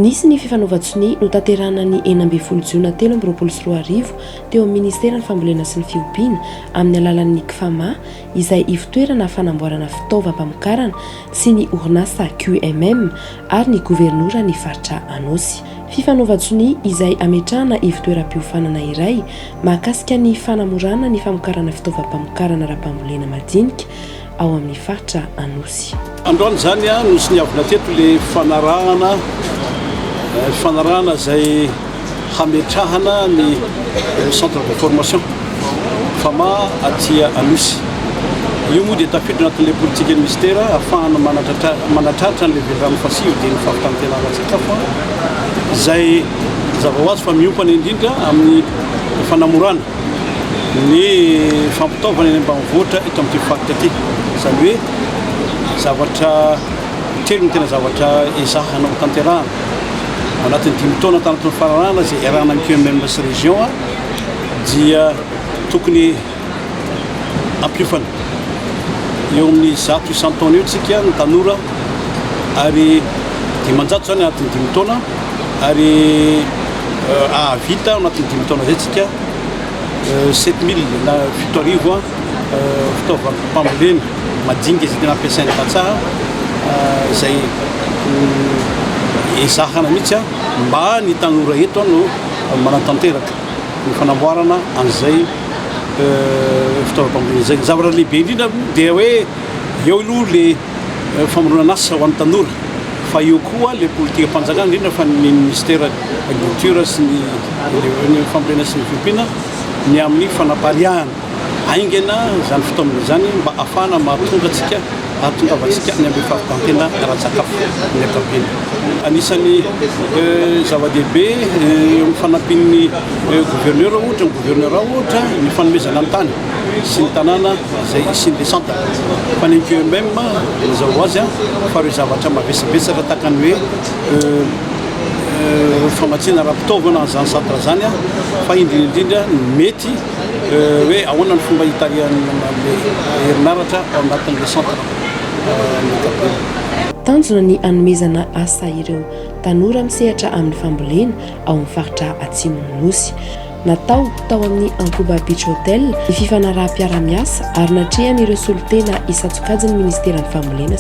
Nisy ny fifanaovan-tsony notanterahana ny 12 Jiona 2024 teo amin'ny Ministeran'ny Fambolena sy ny Fiompiana amin'ny alalan'ny KFAMA izay ivotoerana fanamboarana fitaovam-pamokarana sy ny orinasa QMM ary ny gouvernoura ny faritra Anosy. Fifanaovan-tsony izay ametrahana ivotoeram-piofanana iray mahakasika ny fanamorana ny famokarana fitaovam-pamokarana ara-pambolena madinika ao amin'ny faritra Anosy. Androany zany nosy niavina teto le fanarahana zay hametrahana ny centre de formation FAMA aty Anosy. Io moa dia tafiditra anatin'ilay politika ny ministera ahafahana manatratra ny levelrano fasivo dia ny fahafitantenana fa izay zava ho azy fa miompana indrindra amin'ny fanamorana ny fampitaovana eny ambanivohitra eto amin'ity faritra ity. Izany hoe zavatra telo ny tena zavatra ezahana ho tanterahana anatin'ny 5 taona tanatin'ny fararahana izay iarahana amin'ny QMM sy région dia tokony ampiofana eo amin'ny 100 taona eo tsika ny tanora ary 500 zany anatin'ny 5 taona ary ahavita anatin'ny 5 taona zay tsika 7000 na 7000 fitaovam-pambolena madinika izay tena ampiasaina tantsaha izay ezahana mihitsy mba ny tanora eto no manatanteraka ny fanamboarana an'izay fitaovam-pambolena zay. Zavatra lehibe indrindra dia hoe eo aloha le famoronana asa ho an'ny tanora fa eo koa le politika mpanjakana indrindra fa ny ministère agriculture sy ny fambolena sy ny fiompiana ny amin'ny fanapariahana aingana zany fitaovana zany mba ahafahana mahatonga antsika ahatongavantsika ny amin'ny fahafitanteana ara-tsakafo ny ankapobeny. Anisan'ny zava-dehibe eo amin'ny fanampian'ny gouverneur ohatra ny fanomezana ny tany sy ny tanàna izay isin'le centre fa ny QMM mazao ho azy fa ireo zavatra mavesabesatra tahaka ny hoe famatsiana raha-pitaovana zany centre zany fa indrindra mety hoe ahoana ny fomba hitarihan'ny herinaratra ao anatin'le centre tanjona ny anomezana asa ireo tanora misehatra amin'ny fambolena ao amin'ny faritra Atsimon'ny Nosy. Natao tao amin'ny Ankoba Beach Hotel ny fifanaraha-piara-miasa ary natrehany ireo solotena hisatsokajin'ny Ministeran'ny Fambolena